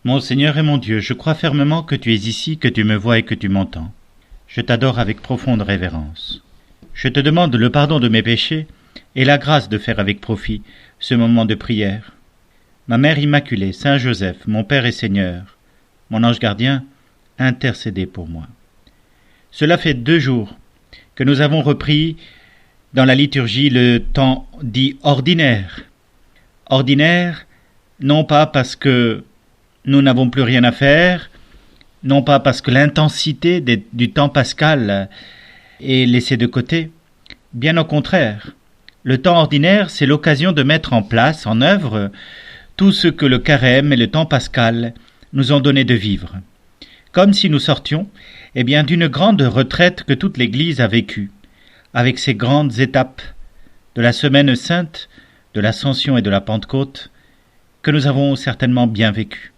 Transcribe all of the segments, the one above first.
Mon Seigneur et mon Dieu, je crois fermement que tu es ici, que tu me vois et que tu m'entends. Je t'adore avec profonde révérence. Je te demande le pardon de mes péchés et la grâce de faire avec profit ce moment de prière. Ma Mère Immaculée, Saint Joseph, mon Père et Seigneur, mon ange gardien, intercédez pour moi. Cela fait 2 jours que nous avons repris dans la liturgie le temps dit ordinaire. Ordinaire, non pas parce que nous n'avons plus rien à faire, non pas parce que l'intensité du temps pascal est laissée de côté. Bien au contraire, le temps ordinaire, c'est l'occasion de mettre en place, en œuvre, tout ce que le carême et le temps pascal nous ont donné de vivre. Comme si nous sortions d'une grande retraite que toute l'Église a vécue, avec ses grandes étapes de la Semaine Sainte, de l'Ascension et de la Pentecôte, que nous avons certainement bien vécues.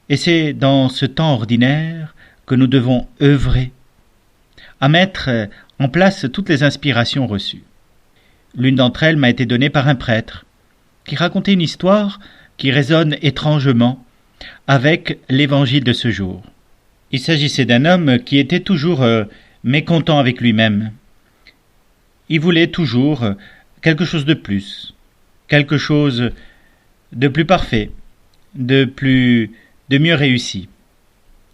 Et c'est dans ce temps ordinaire que nous devons œuvrer à mettre en place toutes les inspirations reçues. L'une d'entre elles m'a été donnée par un prêtre qui racontait une histoire qui résonne étrangement avec l'évangile de ce jour. Il s'agissait d'un homme qui était toujours mécontent avec lui-même. Il voulait toujours quelque chose de plus, quelque chose de plus parfait, de mieux réussi.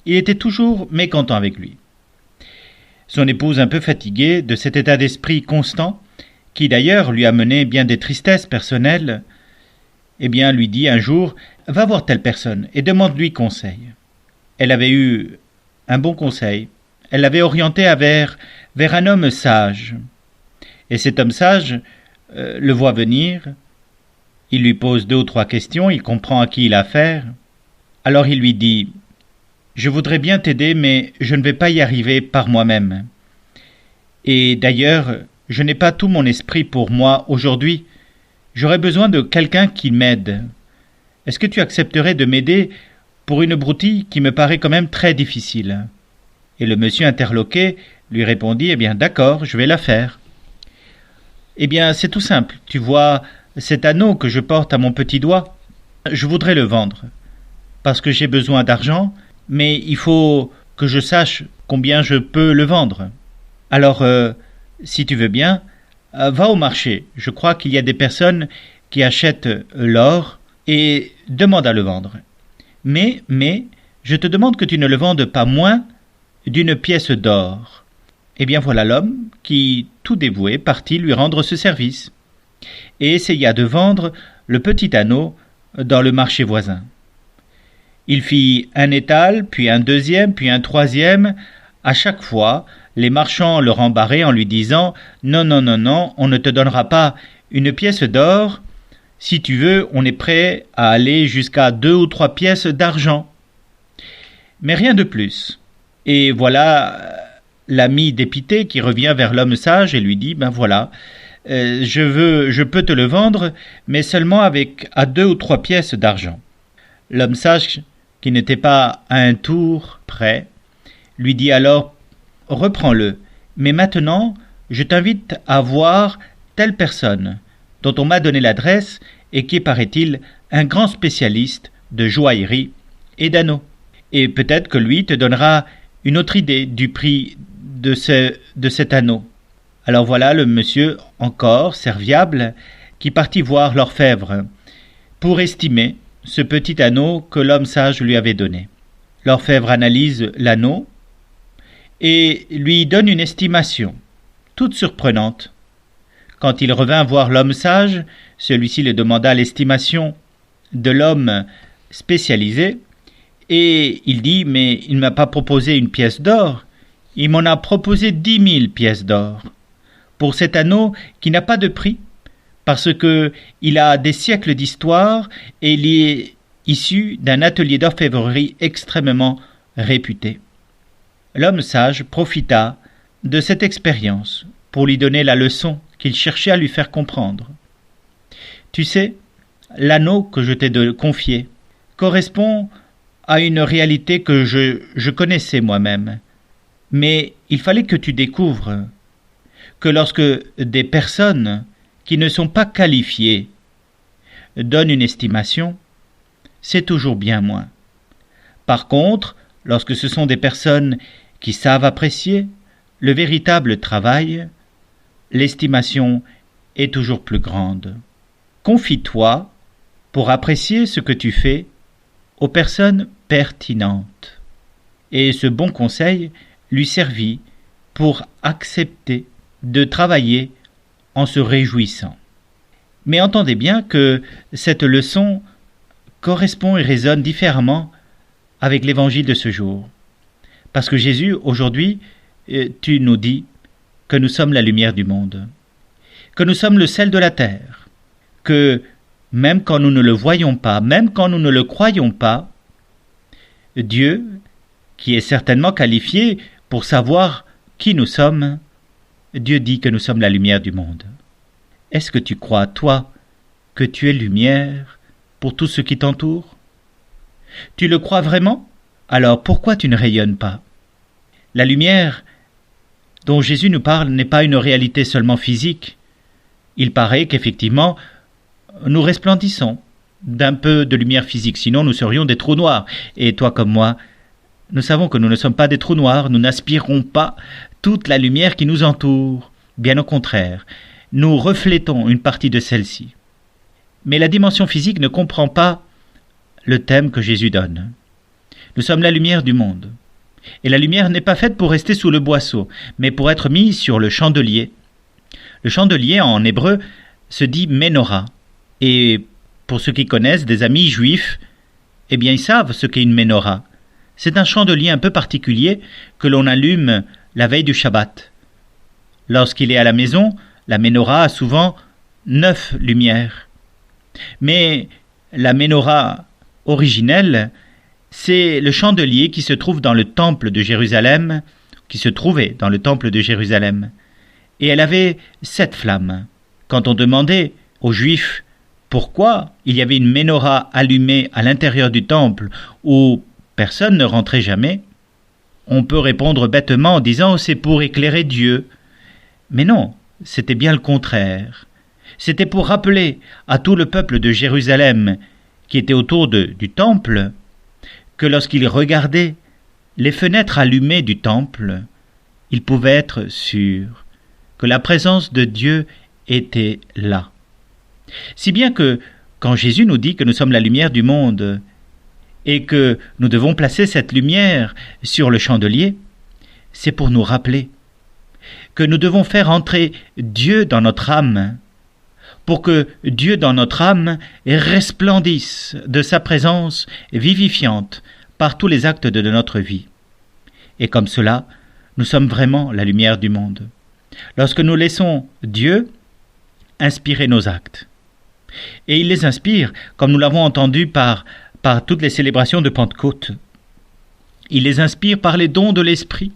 Il était toujours mécontent avec lui. Son épouse, un peu fatiguée de cet état d'esprit constant, qui d'ailleurs lui amenait bien des tristesses personnelles, lui dit un jour « Va voir telle personne et demande-lui conseil ». Elle avait eu un bon conseil. Elle l'avait orienté vers un homme sage. Et cet homme sage le voit venir, il lui pose 2 ou 3 questions, il comprend à qui il a affaire. Alors il lui dit « Je voudrais bien t'aider, mais je ne vais pas y arriver par moi-même. Et d'ailleurs, je n'ai pas tout mon esprit pour moi aujourd'hui. J'aurais besoin de quelqu'un qui m'aide. Est-ce que tu accepterais de m'aider pour une broutille qui me paraît quand même très difficile ?» Et le monsieur interloqué lui répondit « d'accord, je vais la faire. » C'est tout simple. Tu vois cet anneau que je porte à mon petit doigt? Je voudrais le vendre. Parce que j'ai besoin d'argent, mais il faut que je sache combien je peux le vendre. Alors, si tu veux bien, va au marché. Je crois qu'il y a des personnes qui achètent l'or et demande à le vendre. Mais, je te demande que tu ne le vendes pas moins d'1 pièce d'or. Voilà l'homme qui, tout dévoué, partit lui rendre ce service et essaya de vendre le petit anneau dans le marché voisin. Il fit un étal, puis un 2e, puis un 3e. À chaque fois, les marchands le rembarraient en lui disant « Non, on ne te donnera pas 1 pièce d'or. Si tu veux, on est prêt à aller jusqu'à 2 ou 3 pièces d'argent. » Mais rien de plus. Et voilà l'ami dépité qui revient vers l'homme sage et lui dit « je peux te le vendre, mais seulement à 2 ou 3 pièces d'argent. » L'homme sage, qui n'était pas à un tour près, lui dit alors « Reprends-le, mais maintenant je t'invite à voir telle personne dont on m'a donné l'adresse et qui est, paraît-il, un grand spécialiste de joaillerie et d'anneaux. Et peut-être que lui te donnera une autre idée du prix de cet anneau. » Alors voilà le monsieur, encore serviable, qui partit voir l'orfèvre pour estimer ce petit anneau que l'homme sage lui avait donné. L'orfèvre analyse l'anneau et lui donne une estimation, toute surprenante. Quand il revint voir l'homme sage, celui-ci le demanda l'estimation de l'homme spécialisé, et il dit « Mais il ne m'a pas proposé 1 pièce d'or, il m'en a proposé 10 000 pièces d'or, pour cet anneau qui n'a pas de prix, parce que il a des siècles d'histoire et il est issu d'un atelier d'orfèvrerie extrêmement réputé. » L'homme sage profita de cette expérience pour lui donner la leçon qu'il cherchait à lui faire comprendre. Tu sais, l'anneau que je t'ai confié correspond à une réalité que je connaissais moi-même, mais il fallait que tu découvres que lorsque des personnes qui ne sont pas qualifiées donnent une estimation, c'est toujours bien moins. Par contre, lorsque ce sont des personnes qui savent apprécier le véritable travail, l'estimation est toujours plus grande. Confie-toi, pour apprécier ce que tu fais, aux personnes pertinentes. Et ce bon conseil lui servit pour accepter de travailler en se réjouissant. Mais entendez bien que cette leçon correspond et résonne différemment avec l'évangile de ce jour. Parce que Jésus, aujourd'hui, tu nous dis que nous sommes la lumière du monde, que nous sommes le sel de la terre, que même quand nous ne le voyons pas, même quand nous ne le croyons pas, Dieu, qui est certainement qualifié pour savoir qui nous sommes, Dieu dit que nous sommes la lumière du monde. Est-ce que tu crois, toi, que tu es lumière pour tout ce qui t'entoure? Tu le crois vraiment? Alors pourquoi tu ne rayonnes pas? La lumière dont Jésus nous parle n'est pas une réalité seulement physique. Il paraît qu'effectivement, nous resplendissons d'un peu de lumière physique, sinon nous serions des trous noirs. Et toi comme moi, nous savons que nous ne sommes pas des trous noirs, nous n'aspirons pas toute la lumière qui nous entoure. Bien au contraire, nous reflétons une partie de celle-ci. Mais la dimension physique ne comprend pas le thème que Jésus donne. Nous sommes la lumière du monde. Et la lumière n'est pas faite pour rester sous le boisseau, mais pour être mise sur le chandelier. Le chandelier, en hébreu, se dit menorah. Et pour ceux qui connaissent des amis juifs, eh bien ils savent ce qu'est une menorah. C'est un chandelier un peu particulier que l'on allume la veille du Shabbat. Lorsqu'il est à la maison, la menorah a souvent 9 lumières. Mais la menorah originelle, c'est le chandelier qui se trouve dans le temple de Jérusalem, qui se trouvait dans le temple de Jérusalem. Et elle avait 7 flammes. Quand on demandait aux Juifs pourquoi il y avait une menorah allumée à l'intérieur du temple où personne ne rentrait jamais, on peut répondre bêtement en disant « c'est pour éclairer Dieu ». Mais non, c'était bien le contraire. C'était pour rappeler à tout le peuple de Jérusalem qui était autour du temple que lorsqu'ils regardaient les fenêtres allumées du temple, ils pouvaient être sûrs que la présence de Dieu était là. Si bien que, quand Jésus nous dit que nous sommes la lumière du monde et que nous devons placer cette lumière sur le chandelier, c'est pour nous rappeler que nous devons faire entrer Dieu dans notre âme, pour que Dieu dans notre âme resplendisse de sa présence vivifiante par tous les actes de notre vie. Et comme cela, nous sommes vraiment la lumière du monde. Lorsque nous laissons Dieu inspirer nos actes. Et il les inspire, comme nous l'avons entendu par toutes les célébrations de Pentecôte. Il les inspire par les dons de l'Esprit,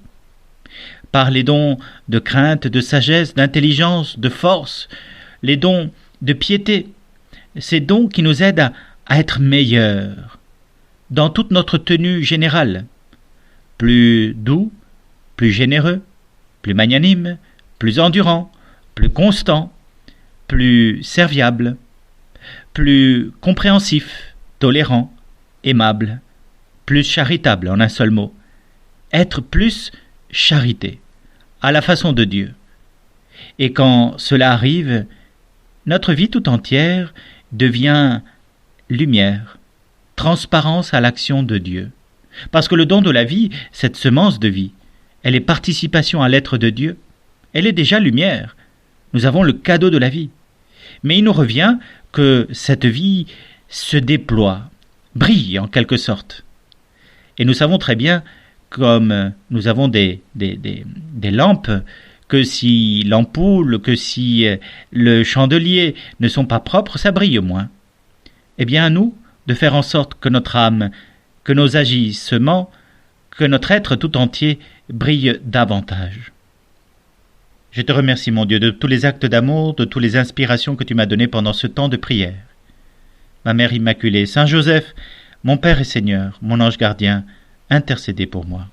par les dons de crainte, de sagesse, d'intelligence, de force, les dons de piété, ces dons qui nous aident à être meilleurs dans toute notre tenue générale, plus doux, plus généreux, plus magnanime, plus endurant, plus constant, plus serviable, plus compréhensif, tolérant, aimable, plus charitable en un seul mot, être plus charité, à la façon de Dieu. Et quand cela arrive, notre vie tout entière devient lumière, transparence à l'action de Dieu. Parce que le don de la vie, cette semence de vie, elle est participation à l'être de Dieu. Elle est déjà lumière. Nous avons le cadeau de la vie. Mais il nous revient que cette vie se déploie, brille en quelque sorte. Et nous savons très bien, comme nous avons des lampes, que si l'ampoule, que si le chandelier ne sont pas propres, ça brille moins. Eh bien à nous de faire en sorte que notre âme, que nos agissements, que notre être tout entier brille davantage. Je te remercie, mon Dieu, de tous les actes d'amour, de toutes les inspirations que tu m'as données pendant ce temps de prière. Ma Mère Immaculée, Saint Joseph, mon Père et Seigneur, mon ange gardien, intercédez pour moi.